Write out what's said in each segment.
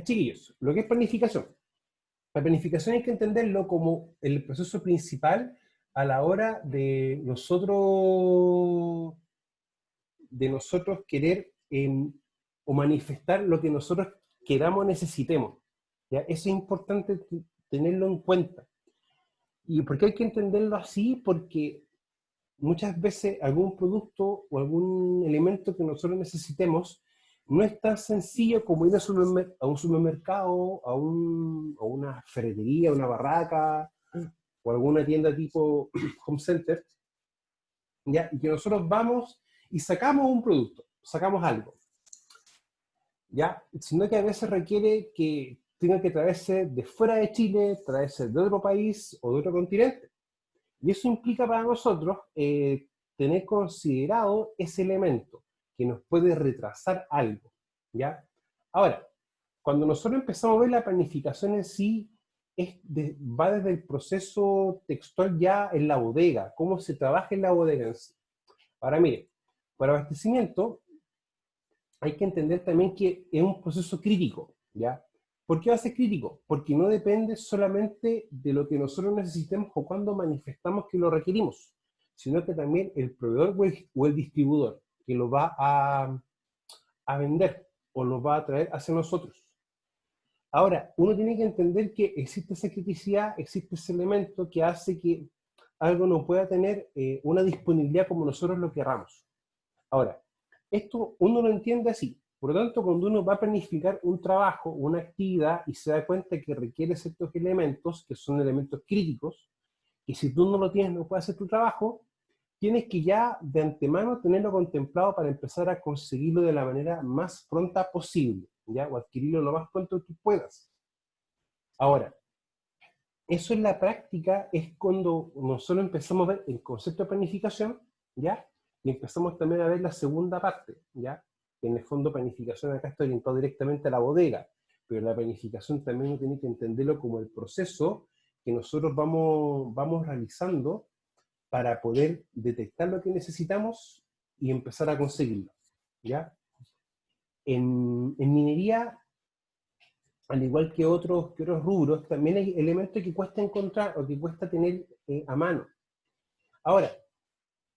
Chiquillos, lo que es planificación. La planificación hay que entenderlo como el proceso principal a la hora de nosotros querer o manifestar lo que nosotros queramos o necesitemos. ¿Ya? Eso es importante tenerlo en cuenta. ¿Y por qué hay que entenderlo así? Porque muchas veces algún producto o algún elemento que nosotros necesitemos no es tan sencillo como ir a un supermercado, a una ferretería, a una barraca o alguna tienda tipo home center, ¿ya? Y que nosotros vamos y sacamos un producto, sacamos algo, ¿ya? Sino que a veces requiere que tenga que traerse de fuera de Chile, traerse de otro país o de otro continente. Y eso implica para nosotros tener considerado ese elemento que nos puede retrasar algo, ¿ya? Ahora, cuando nosotros empezamos a ver la planificación en sí, va desde el proceso textual ya en la bodega, cómo se trabaja en la bodega en sí. Ahora, mire, para abastecimiento hay que entender también que es un proceso crítico, ¿ya? ¿Por qué va a ser crítico? Porque no depende solamente de lo que nosotros necesitemos o cuando manifestamos que lo requerimos, sino que también el proveedor o el distribuidor que lo va a vender o lo va a traer hacia nosotros. Ahora, uno tiene que entender que existe esa criticidad, existe ese elemento que hace que algo no pueda tener una disponibilidad como nosotros lo querramos. Ahora, esto uno lo entiende así. Por lo tanto, cuando uno va a planificar un trabajo, una actividad, y se da cuenta que requiere ciertos elementos, que son elementos críticos, y si tú no lo tienes, no puedes hacer tu trabajo, tienes que ya de antemano tenerlo contemplado para empezar a conseguirlo de la manera más pronta posible, ¿ya? O adquirirlo lo más pronto que puedas. Ahora, eso en la práctica es cuando nosotros empezamos a ver el concepto de planificación, ¿ya? Y empezamos también a ver la segunda parte, ¿ya? Que en el fondo planificación acá está orientado directamente a la bodega, pero la planificación también uno tiene que entenderlo como el proceso que nosotros vamos realizando para poder detectar lo que necesitamos y empezar a conseguirlo, ¿ya? En minería, al igual que otros rubros, también hay elementos que cuesta encontrar o que cuesta tener a mano. Ahora,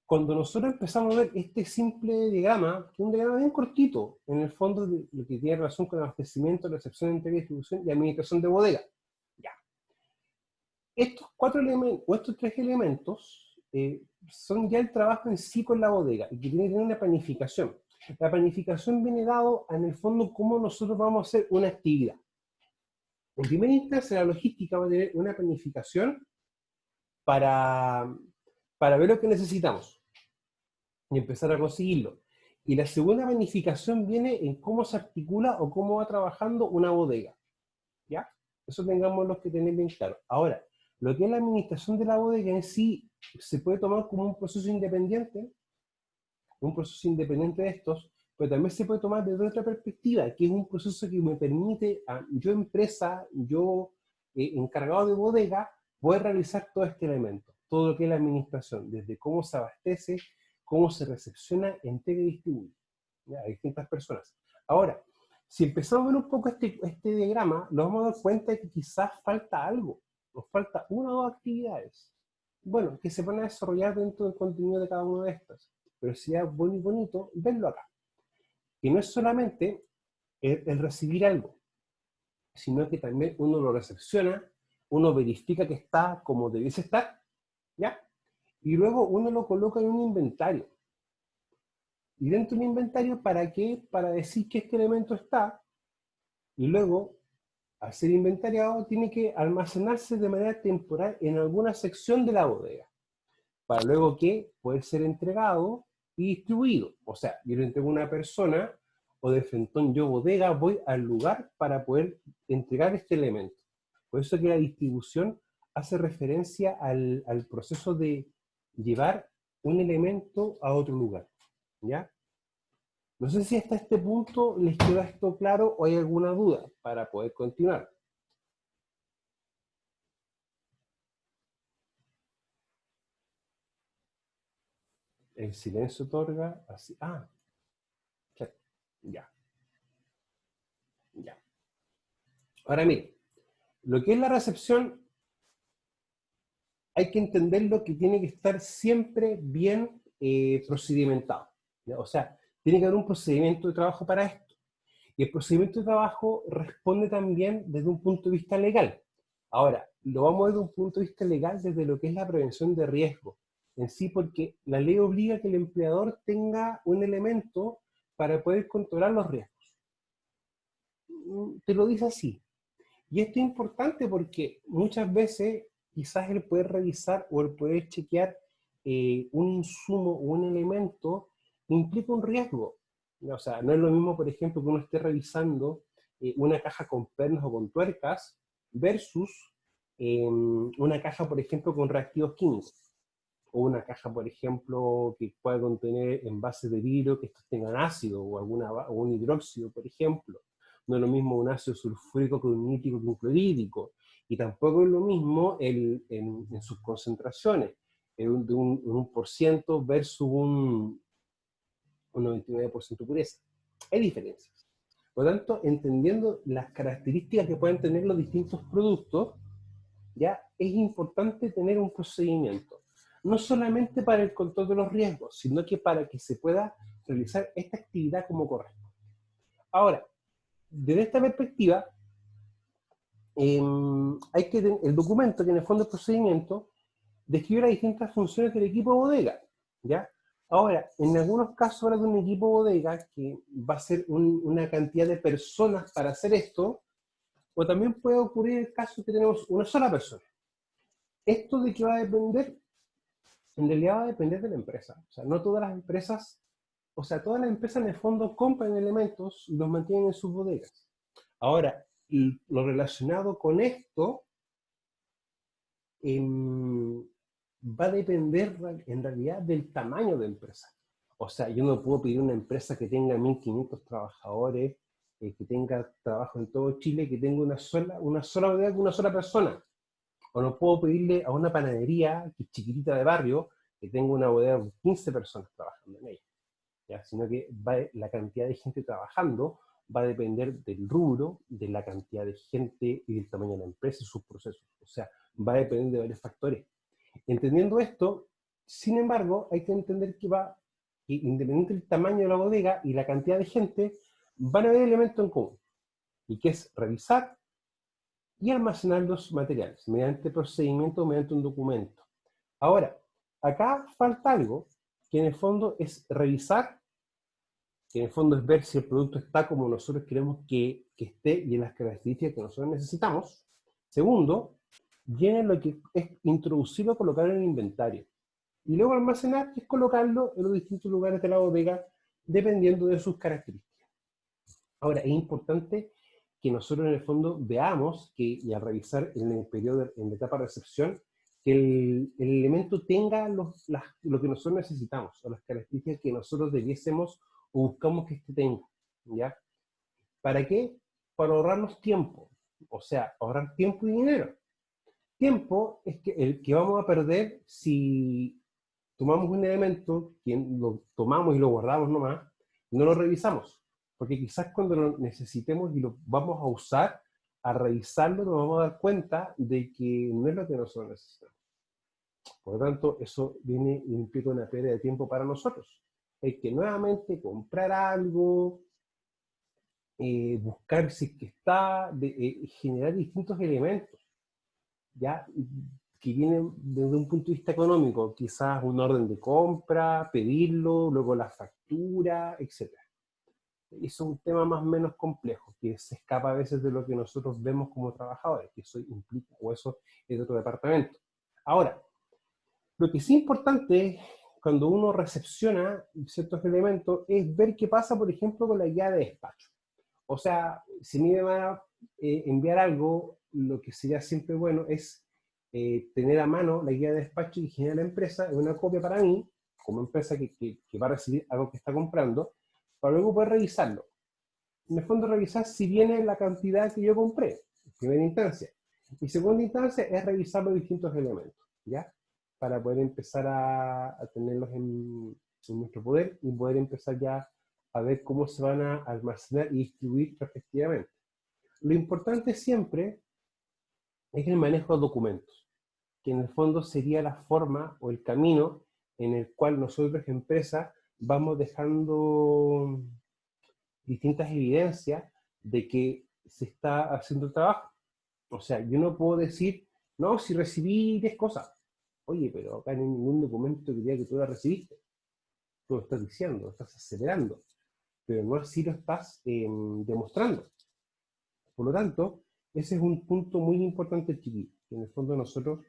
cuando nosotros empezamos a ver este simple diagrama, que es un diagrama bien cortito, en el fondo de lo que tiene relación con abastecimiento, recepción, entrega, distribución y administración de bodega. Ya. Estos cuatro elementos, o estos tres elementos, son ya el trabajo en sí con la bodega, y que tiene que tener una planificación. La planificación viene dado, en el fondo, cómo nosotros vamos a hacer una actividad. En primera instancia, la logística va a tener una planificación para, para ver lo que necesitamos y empezar a conseguirlo. Y la segunda planificación viene en cómo se articula o cómo va trabajando una bodega. ¿Ya? Eso tengamos los que tener bien claro. Ahora, lo que es la administración de la bodega en sí se puede tomar como un proceso independiente de estos, pero también se puede tomar desde otra perspectiva, que es un proceso que me permite a yo empresa, yo encargado de bodega, poder realizar todo este elemento, todo lo que es la administración, desde cómo se abastece, cómo se recepciona, entrega y distribuye, ¿ya? A distintas personas. Ahora, si empezamos a ver un poco este diagrama, nos vamos a dar cuenta de que quizás falta algo, nos falta una o dos actividades, bueno, que se van a desarrollar dentro del contenido de cada una de estas, pero sería muy bonito verlo acá. Y no es solamente el recibir algo, sino que también uno lo recepciona, uno verifica que está como debiese estar, ¿ya? Y luego uno lo coloca en un inventario. Y dentro de un inventario, ¿para qué? Para decir que este elemento está, y luego, al ser inventariado, tiene que almacenarse de manera temporal en alguna sección de la bodega, para luego que poder ser entregado y distribuido. O sea, yo le entrego a una persona o de frentón yo bodega voy al lugar para poder entregar este elemento. Por eso que la distribución hace referencia al proceso de llevar un elemento a otro lugar. ¿Ya? No sé si hasta este punto les queda esto claro o hay alguna duda para poder continuar. El silencio otorga así. Ah, ya, ya, ya. Ahora mire, lo que es la recepción, hay que entenderlo que tiene que estar siempre bien procedimentado, ¿ya? O sea, tiene que haber un procedimiento de trabajo para esto. Y el procedimiento de trabajo responde también desde un punto de vista legal. Ahora, lo vamos a ver desde un punto de vista legal desde lo que es la prevención de riesgo en sí, porque la ley obliga que el empleador tenga un elemento para poder controlar los riesgos. Te lo dice así. Y esto es importante porque muchas veces quizás el poder revisar o el poder chequear un insumo o un elemento implica un riesgo. O sea, no es lo mismo, por ejemplo, que uno esté revisando una caja con pernos o con tuercas versus una caja, por ejemplo, con reactivos químicos. O una caja, por ejemplo, que pueda contener envases de vidrio que estos tengan ácido o un hidróxido, por ejemplo. No es lo mismo un ácido sulfúrico que un nítrico que un clorhídrico. Y tampoco es lo mismo en sus concentraciones, de un por ciento versus un 99% de pureza. Hay diferencias. Por lo tanto, entendiendo las características que pueden tener los distintos productos, ya es importante tener un procedimiento, no solamente para el control de los riesgos, sino que para que se pueda realizar esta actividad como corresponde. Ahora, desde esta perspectiva, hay que tener el documento, que en el fondo el procedimiento, describe las distintas funciones del equipo de bodega, ¿ya? Ahora, en algunos casos habla de un equipo bodega que va a ser una cantidad de personas para hacer esto, o también puede ocurrir el caso que tenemos una sola persona. ¿Esto de qué va a depender? En realidad va a depender de la empresa. O sea, no todas las empresas, o sea, todas las empresas en el fondo compran elementos y los mantienen en sus bodegas. Ahora, lo relacionado con esto va a depender en realidad del tamaño de empresa. O sea, yo no puedo pedir una empresa que tenga 1.500 trabajadores, que tenga trabajo en todo Chile, que tenga una sola bodega con una sola persona. O no puedo pedirle a una panadería que es chiquitita de barrio que tenga una bodega con 15 personas trabajando en ella, ¿ya? Sino que la cantidad de gente trabajando va a depender del rubro, de la cantidad de gente y del tamaño de la empresa y sus procesos. O sea, va a depender de varios factores. Entendiendo esto, sin embargo, hay que entender que independiente del tamaño de la bodega y la cantidad de gente, van a haber elementos en común, y que es revisar y almacenar los materiales mediante procedimiento, mediante un documento. Ahora, acá falta algo que en el fondo es revisar, que en el fondo es ver si el producto está como nosotros queremos que esté y en las características que nosotros necesitamos. Segundo, viene lo que es introducirlo, colocarlo en el inventario. Y luego almacenar, que es colocarlo en los distintos lugares de la bodega, dependiendo de sus características. Ahora, es importante que nosotros en el fondo veamos que, y al revisar en el periodo, en la etapa de recepción, que el elemento tenga lo que nosotros necesitamos, o las características que nosotros debiésemos o buscamos que este tenga, ¿ya? ¿Para qué? Para ahorrarnos tiempo, o sea, ahorrar tiempo y dinero. Tiempo es que el que vamos a perder si tomamos un elemento, que lo tomamos y lo guardamos nomás, no lo revisamos. Porque quizás cuando lo necesitemos y lo vamos a usar, a revisarlo nos vamos a dar cuenta de que no es lo que nosotros necesitamos. Por lo tanto, eso implica una pérdida de tiempo para nosotros. Hay que nuevamente comprar algo, buscar si es que está, generar distintos elementos, ¿ya? Que vienen desde un punto de vista económico, quizás un orden de compra, pedirlo, luego la factura, etc. Y es un tema más o menos complejo, que se escapa a veces de lo que nosotros vemos como trabajadores, que eso implica, o eso es de otro departamento. Ahora, lo que sí es importante cuando uno recepciona ciertos elementos es ver qué pasa, por ejemplo, con la guía de despacho. O sea, si me van a enviar algo, lo que sería siempre bueno es tener a mano la guía de despacho que genera la empresa, en una copia para mí, como empresa que va a recibir algo que está comprando, para luego poder revisarlo. En el fondo, revisar si viene la cantidad que yo compré, en primera instancia. Y segunda instancia es revisar los distintos elementos, ¿ya? Para poder empezar a tenerlos en nuestro poder y poder empezar ya a ver cómo se van a almacenar y distribuir respectivamente. Lo importante siempre es el manejo de documentos, que en el fondo sería la forma o el camino en el cual nosotros, empresa, vamos dejando distintas evidencias de que se está haciendo el trabajo. O sea, yo no puedo decir, no, si recibí 10 cosas. Oye, pero acá no hay ningún documento que diga que tú la recibiste. Tú lo estás diciendo, lo estás acelerando, pero no así lo estás demostrando. Por lo tanto, ese es un punto muy importante, chiquillos, que en el fondo nosotros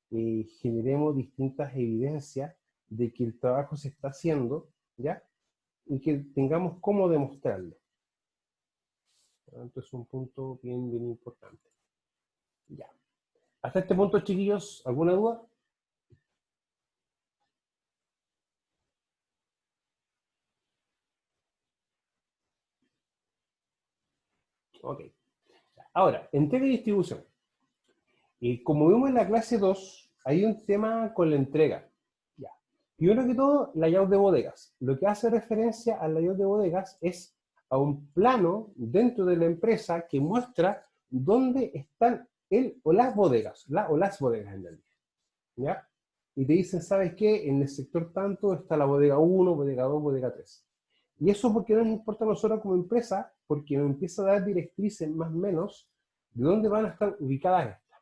generemos distintas evidencias de que el trabajo se está haciendo, ¿ya? Y que tengamos cómo demostrarlo. Por lo tanto, es un punto bien, bien importante. Ya. Hasta este punto, chiquillos, ¿alguna duda? Ok. Ahora, entrega y distribución. Como vimos en la clase 2, hay un tema con la entrega. Ya. Primero que todo, layout de bodegas. Lo que hace referencia al layout de bodegas es a un plano dentro de la empresa que muestra dónde están el o las bodegas, o las bodegas en realidad. ¿Ya? Y te dicen, ¿sabes qué? En el sector tanto está la bodega 1, bodega 2, bodega 3. Y eso porque no nos importa a nosotros como empresa, porque nos empieza a dar directrices más o menos de dónde van a estar ubicadas estas.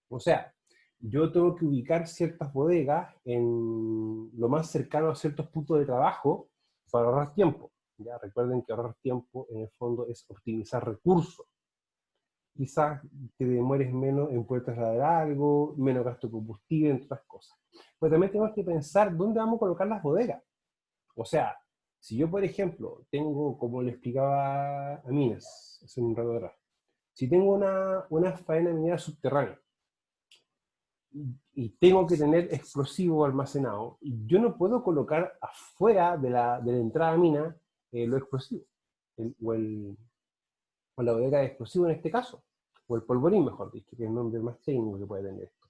O sea, yo tengo que ubicar ciertas bodegas en lo más cercano a ciertos puntos de trabajo para ahorrar tiempo. Ya recuerden que ahorrar tiempo en el fondo es optimizar recursos. Quizás te demores menos en poder trasladar algo, menos gasto de combustible, entre otras cosas. Pero también tenemos que pensar dónde vamos a colocar las bodegas. O sea, si yo, por ejemplo, tengo, como le explicaba a Minas hace un rato atrás, si tengo una faena minera subterránea y tengo que tener explosivo almacenado, yo no puedo colocar afuera de la entrada a mina lo explosivo, o la bodega de explosivo en este caso, o el polvorín, mejor dicho, que es el nombre más técnico que puede tener esto.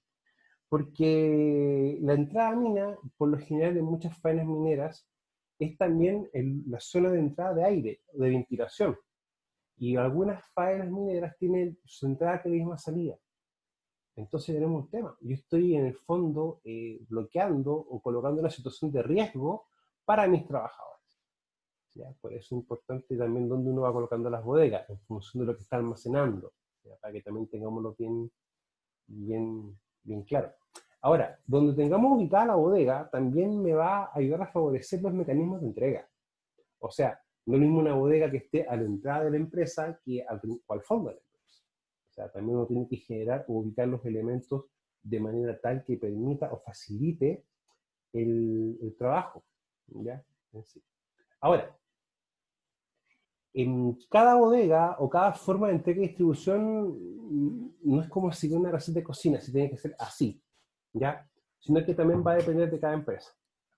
Porque la entrada a mina, por lo general en muchas faenas mineras, es también la zona de entrada de aire, de ventilación. Y algunas faenas mineras tienen su entrada que la misma salida. Entonces tenemos un tema. Yo estoy en el fondo bloqueando o colocando una situación de riesgo para mis trabajadores. ¿Ya? Por eso es importante también dónde uno va colocando las bodegas, en función de lo que está almacenando, ¿ya? Para que también tengámoslo bien, bien, bien claro. Ahora, donde tengamos ubicada la bodega, también me va a ayudar a favorecer los mecanismos de entrega. O sea, no es lo mismo una bodega que esté a la entrada de la empresa que al fondo de la empresa. O sea, también uno tiene que generar o ubicar los elementos de manera tal que permita o facilite el trabajo. ¿Ya? Sí. Ahora, en cada bodega o cada forma de entrega y distribución no es como seguir una receta de cocina, si tiene que ser así, ¿ya? Sino que también va a depender de cada empresa.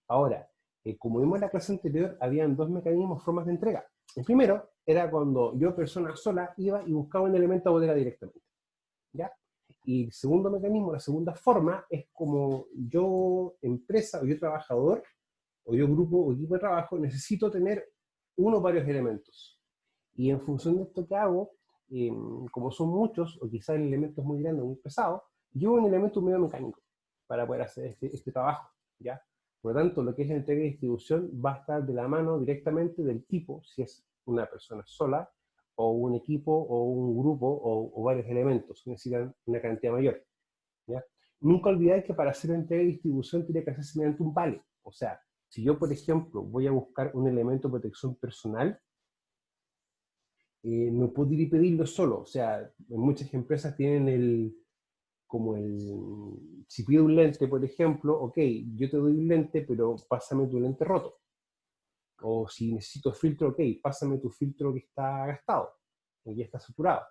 Ahora, como vimos en la clase anterior, habían dos mecanismos, formas de entrega. El primero era cuando yo, persona sola, iba y buscaba un elemento a bodega directamente, ¿ya? Y el segundo mecanismo, la segunda forma, es como yo, empresa, o yo trabajador, o yo grupo o equipo de trabajo, necesito tener uno o varios elementos. Y en función de esto que hago, como son muchos, o quizás el elemento es muy grande o muy pesado, llevo un elemento medio mecánico para poder hacer este trabajo, ¿ya? Por lo tanto, lo que es la entrega y distribución va a estar de la mano directamente del tipo, si es una persona sola, o un equipo, o un grupo, o varios elementos, que necesitan una cantidad mayor, ¿ya? Nunca olvidar que para hacer entrega y distribución tiene que hacerse mediante un vale. O sea, si yo, por ejemplo, voy a buscar un elemento de protección personal, no puedo ir y pedirlo solo. O sea, muchas empresas tienen si pido un lente, por ejemplo, ok, yo te doy un lente, pero pásame tu lente roto. O si necesito filtro, ok, pásame tu filtro que está gastado, o ya está saturado.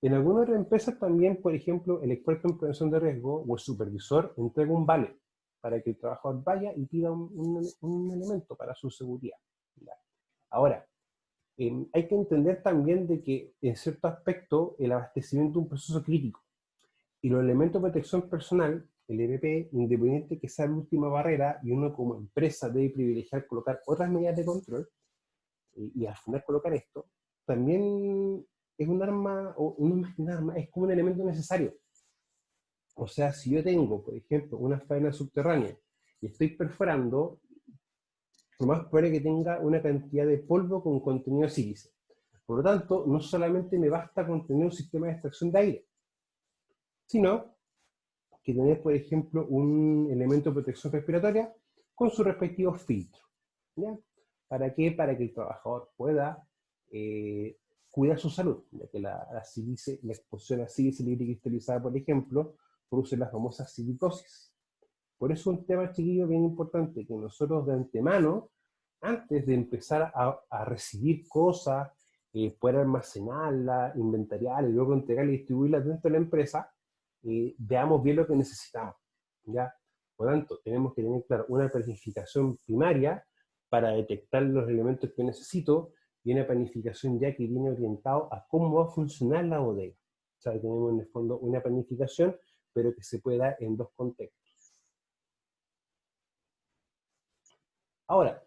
En algunas otras empresas también, por ejemplo, el experto en prevención de riesgo o el supervisor entrega un vale para que el trabajador vaya y pida un elemento para su seguridad. ¿Ya? Ahora, hay que entender también de que en cierto aspecto el abastecimiento es un proceso crítico y los elementos de protección personal, el EPP, independiente que sea la última barrera y uno como empresa debe privilegiar colocar otras medidas de control y al final colocar esto, también es un arma, o no es más que un arma, es como un elemento necesario. O sea, si yo tengo, por ejemplo, una faena subterránea y estoy perforando, lo más probable es que tenga una cantidad de polvo con contenido de sílice. Por lo tanto, no solamente me basta con tener un sistema de extracción de aire, sino que tener, por ejemplo, un elemento de protección respiratoria con su respectivo filtro. ¿Ya? ¿Para qué? Para que el trabajador pueda cuidar su salud, ya que la sílice, la exposición a sílice libre cristalizada, por ejemplo, produce la famosa silicosis. Por eso un tema, chiquillo, bien importante, que nosotros de antemano, antes de empezar a recibir cosas, poder almacenarlas, inventariarlas y luego entregarlas y distribuirlas dentro de la empresa, veamos bien lo que necesitamos, ¿ya? Por lo tanto, tenemos que tener, claro, una planificación primaria para detectar los elementos que necesito y una planificación ya que viene orientado a cómo va a funcionar la bodega. O sea, tenemos en el fondo una planificación, pero que se puede dar en dos contextos. Ahora,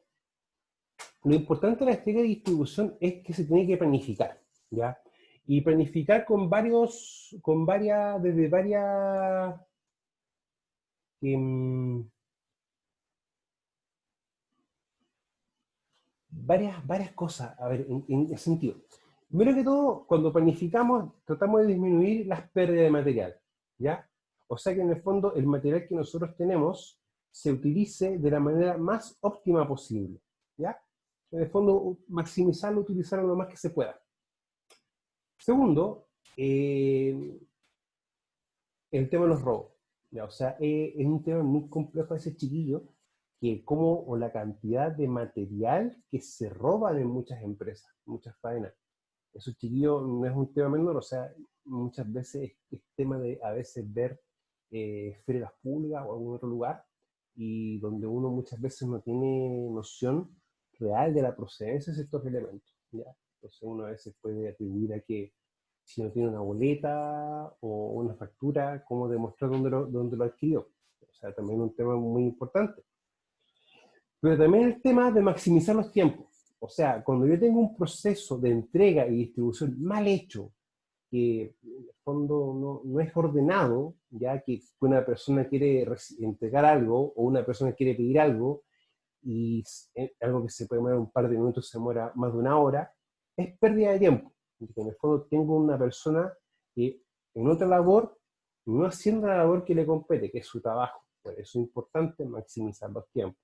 lo importante de la entrega y distribución es que se tiene que planificar, ¿ya? Y planificar desde em, varias cosas, a ver, en ese sentido. Primero que todo, cuando planificamos, tratamos de disminuir las pérdidas de material, ¿ya? O sea que en el fondo el material que nosotros tenemos se utilice de la manera más óptima posible, ¿ya? En el fondo, maximizarlo, utilizarlo lo más que se pueda. Segundo, el tema de los robos. ¿Ya? O sea, es un tema muy complejo ese chiquillo, que como o la cantidad de material que se roban en muchas empresas, muchas faenas. Eso, chiquillo, no es un tema menor, o sea, muchas veces es tema de a veces ver ferias públicas o algún otro lugar, y donde uno muchas veces no tiene noción real de la procedencia de estos elementos, ¿ya? Entonces uno a veces puede atribuir a que si no tiene una boleta o una factura, cómo demostrar dónde lo adquirió. O sea, también un tema muy importante. Pero también el tema de maximizar los tiempos. O sea, cuando yo tengo un proceso de entrega y distribución mal hecho, que en el fondo no es ordenado, ya que una persona quiere entregar algo o una persona quiere pedir algo y algo que se puede demorar un par de minutos se demora más de una hora, es pérdida de tiempo. Porque en el fondo tengo una persona que en otra labor no haciendo la labor que le compete, que es su trabajo. Por eso es importante maximizar los tiempos.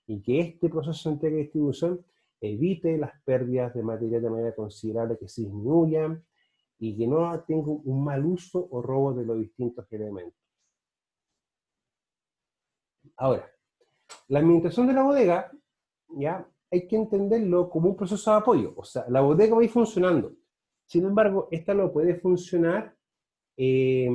Y que este proceso de entrega y distribución evite las pérdidas de material de manera considerable, que se disminuyan y que no tenga un mal uso o robo de los distintos elementos. Ahora, la administración de la bodega, ya, hay que entenderlo como un proceso de apoyo. O sea, la bodega va a ir funcionando. Sin embargo, esta no puede funcionar eh,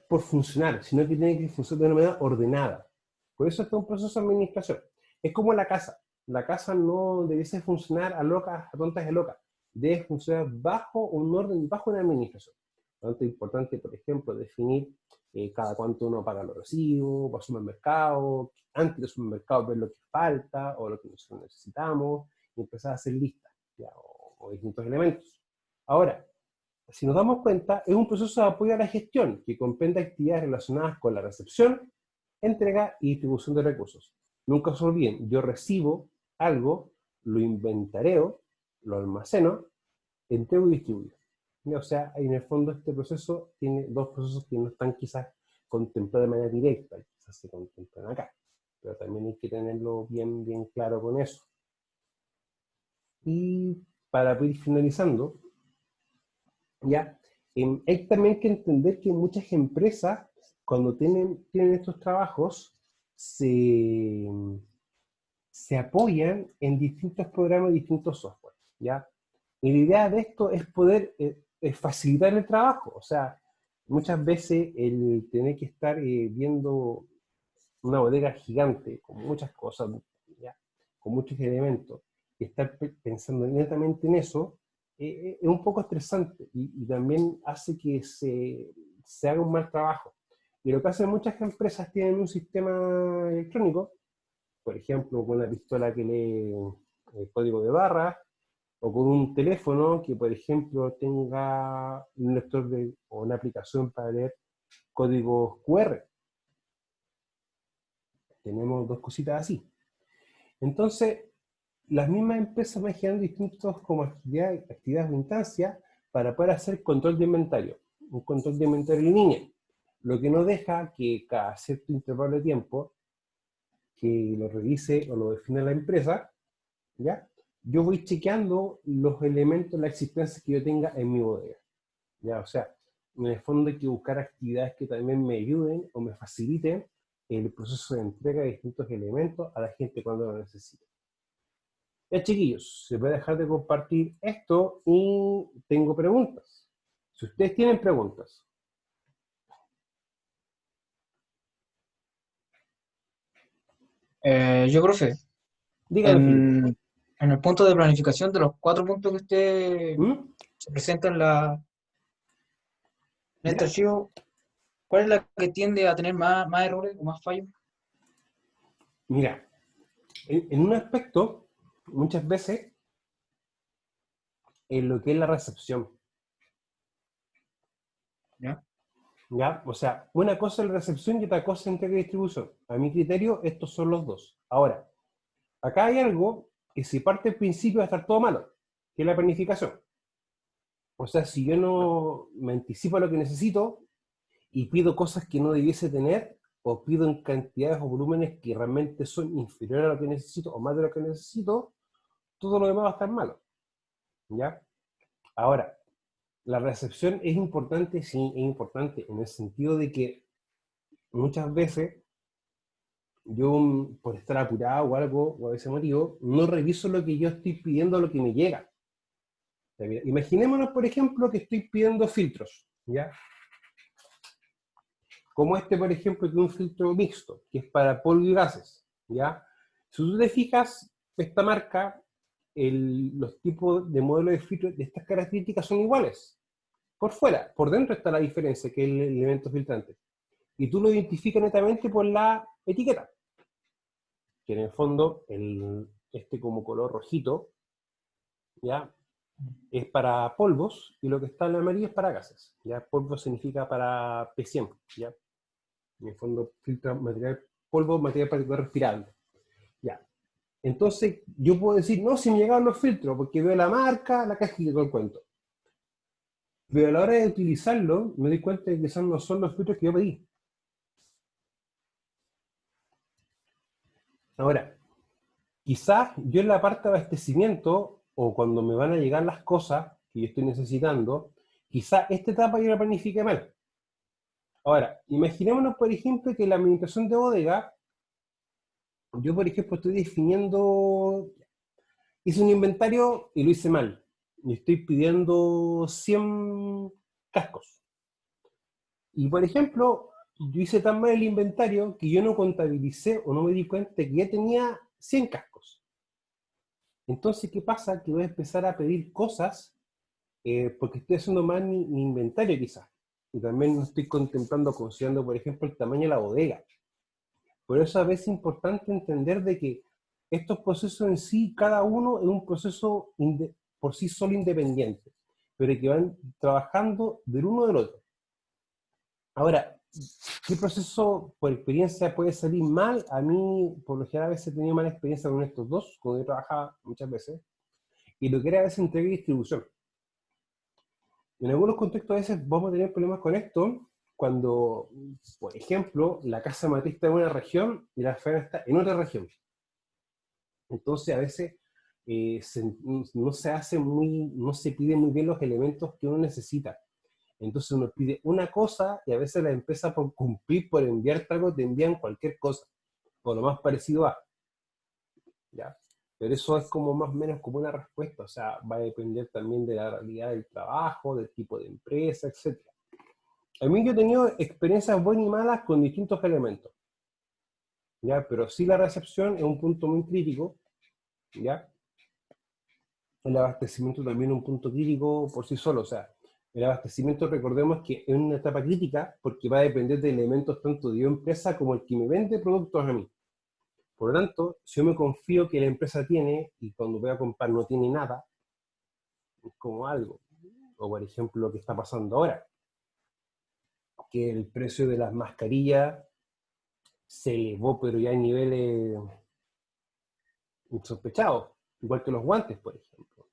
por funcionar, sino que tiene que funcionar de una manera ordenada. Por eso está un proceso de administración. Es como la casa. La casa no debe funcionar a locas, a tontas de locas. Debe funcionar bajo un orden, bajo una administración. Por lo tanto, es importante, por ejemplo, definir cada cuánto uno paga los recibos, va al supermercado, antes del supermercado ver lo que falta o lo que nosotros necesitamos, y empezar a hacer listas, ¿ya? O distintos elementos. Ahora, si nos damos cuenta, es un proceso de apoyo a la gestión que comprende actividades relacionadas con la recepción, entrega y distribución de recursos. Nunca se olviden, yo recibo algo, lo inventareo, lo almaceno, entrego y distribuyo. O sea, en el fondo este proceso tiene dos procesos que no están quizás contemplados de manera directa, quizás se contemplan acá, pero también hay que tenerlo bien claro con eso. Y para ir finalizando, ¿ya? Hay también que entender que muchas empresas, cuando tienen estos trabajos, se, se apoyan en distintos programas y distintos software, ¿ya? Y la idea de esto es poder facilitar el trabajo. O sea, muchas veces el tener que estar viendo una bodega gigante con muchas cosas, ¿ya? Con muchos elementos, y estar pensando netamente en eso, es un poco estresante y también hace que se haga un mal trabajo. Y lo que hacen muchas empresas tienen un sistema electrónico, por ejemplo, con una pistola que lee código de barras, o con un teléfono que, por ejemplo, tenga un lector o una aplicación para leer códigos QR. Tenemos dos cositas así. Entonces, las mismas empresas van generando distintos como actividades o instancias para poder hacer control de inventario, un control de inventario en línea, lo que no deja que cada cierto intervalo de tiempo que lo revise o lo define la empresa, ¿ya? Yo voy chequeando los elementos, las existencias que yo tenga en mi bodega, ¿ya? O sea, en el fondo hay que buscar actividades que también me ayuden o me faciliten el proceso de entrega de distintos elementos a la gente cuando lo necesite. Ya, chiquillos, se puede dejar de compartir esto y tengo preguntas. Si ustedes tienen preguntas. Yo, profe, Dígame, Felipe. en el punto de planificación de los 4 puntos que usted ¿Mm? se presenta en este ¿Ya? archivo, ¿cuál es la que tiende a tener más errores o más fallos? Mira, en un aspecto, muchas veces, en lo que es la recepción, ¿Ya? ¿ya? O sea, una cosa es la recepción y otra cosa es entrega y distribución. A mi criterio, estos son los dos. Ahora, acá hay algo que si parte del principio va a estar todo malo, que es la planificación. O sea, si yo no me anticipo a lo que necesito y pido cosas que no debiese tener, o pido en cantidades o volúmenes que realmente son inferiores a lo que necesito o más de lo que necesito, todo lo demás va a estar malo, ¿ya? Ahora, la recepción es importante, sí, es importante, en el sentido de que muchas veces yo, por estar apurado o algo, o a ese motivo, no reviso lo que yo estoy pidiendo, lo que me llega. Imaginémonos, por ejemplo, que estoy pidiendo filtros, ¿ya? Como este, por ejemplo, que es un filtro mixto, que es para polvo y gases, ¿ya? Si tú te fijas, esta marca, los tipos de modelos de filtro de estas características son iguales. Por fuera, por dentro está la diferencia, que es el elemento filtrante. Y tú lo identificas netamente por la etiqueta, que en el fondo, este como color rojito, ¿ya? Es para polvos, y lo que está en amarillo es para gases, ¿ya? Polvo significa para P100, ¿ya? En el fondo filtra material, polvo, material particular respirable. Ya. Entonces, yo puedo decir, no, si me llegaron los filtros, porque veo la marca, la caja y todo el cuento. Pero a la hora de utilizarlo, me doy cuenta de que esos no son los filtros que yo pedí. Ahora, quizás yo en la parte de abastecimiento, o cuando me van a llegar las cosas que yo estoy necesitando, quizás esta etapa yo la planifique mal. Ahora, imaginémonos, por ejemplo, que la administración de bodega, yo, por ejemplo, estoy definiendo, hice un inventario y lo hice mal. Y estoy pidiendo 100 cascos. Y por ejemplo, yo hice tan mal el inventario que yo no contabilicé o no me di cuenta que ya tenía 100 cascos. Entonces, ¿qué pasa? Que voy a empezar a pedir cosas porque estoy haciendo mal mi inventario quizás. Y también no estoy contemplando, considerando, por ejemplo, el tamaño de la bodega. Por eso a veces es importante entender de que estos procesos en sí, cada uno es un proceso por sí solo independiente, pero que van trabajando del uno del otro. Ahora, ¿qué proceso por experiencia puede salir mal? A mí, por lo general, a veces he tenido mala experiencia con estos dos, cuando yo trabajaba muchas veces, y lo que era a veces entrega y distribución. En algunos contextos a veces vamos a tener problemas con esto cuando, por ejemplo, la casa matriz está en una región y la faena está en otra región. Entonces a veces no se hace no se pide muy bien los elementos que uno necesita. Entonces uno pide una cosa y a veces la empresa por cumplir, por enviarte algo, te envían cualquier cosa, o lo más parecido a, ¿ya? Pero eso es como más o menos como una respuesta, o sea, va a depender también de la realidad del trabajo, del tipo de empresa, etcétera. A mí yo he tenido experiencias buenas y malas con distintos elementos, ¿ya? Pero sí la recepción es un punto muy crítico, ¿ya? El abastecimiento también es un punto crítico por sí solo, o sea, el abastecimiento recordemos que es una etapa crítica porque va a depender de elementos tanto de yo empresa como el que me vende productos a mí. Por lo tanto, si yo me confío que la empresa tiene y cuando voy a comprar no tiene nada, es como algo. O por ejemplo lo que está pasando ahora, que el precio de las mascarillas se elevó, pero ya a niveles insospechados, igual que los guantes, por ejemplo.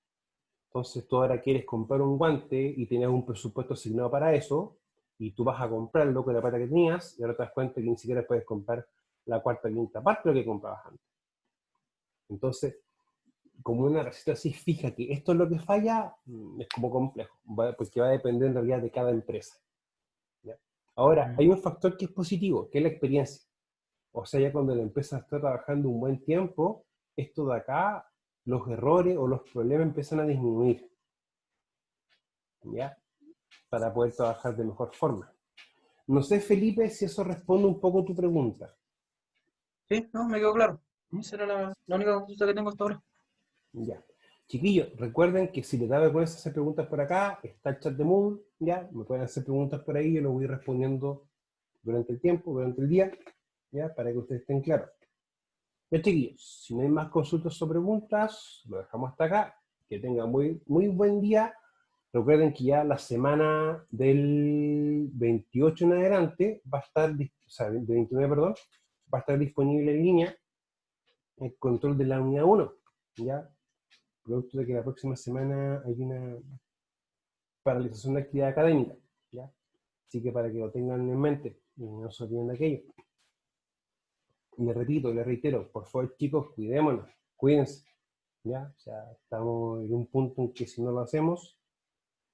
Entonces tú ahora quieres comprar un guante y tienes un presupuesto asignado para eso, y tú vas a comprarlo con la plata que tenías, y ahora te das cuenta que ni siquiera puedes comprar la cuarta o quinta parte de lo que comprabas antes. Entonces, como una receta así fija que esto es lo que falla, es como complejo, porque va a depender en realidad de cada empresa. ¿Ya? Ahora, hay un factor que es positivo, que es la experiencia. O sea, ya cuando la empresa está trabajando un buen tiempo, esto de acá, los errores o los problemas empiezan a disminuir, ¿ya? Para poder trabajar de mejor forma. No sé, Felipe, si eso responde un poco a tu pregunta. Sí, no, me quedó claro. ¿Mm? Esa era la única consulta que tengo hasta ahora. Ya. Chiquillos, recuerden que si les da vergüenza hacer preguntas por acá, está el chat de Moon, ya, me pueden hacer preguntas por ahí, yo lo voy respondiendo durante el tiempo, durante el día, ya, para que ustedes estén claros. Ya, chiquillos, si no hay más consultas o preguntas, lo dejamos hasta acá. Que tengan muy buen día. Recuerden que ya la semana del 28 en adelante va a estar, o sea, del 29, perdón, va a estar disponible en línea el control de la unidad 1, ya, producto de que la próxima semana hay una paralización de actividad académica, ¿ya? Así que para que lo tengan en mente y no se olviden de aquello. Y les repito, les reitero, por favor, chicos, cuidémonos, cuídense, ¿ya? O sea, estamos en un punto en que si no lo hacemos,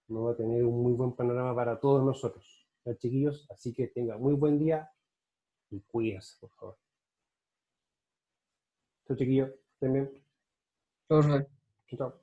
no va a tener un muy buen panorama para todos nosotros, ¿ya, chiquillos? Así que tengan muy buen día y cuídense, por favor. Chao, chiquillos, estén bien. Todo, Chao.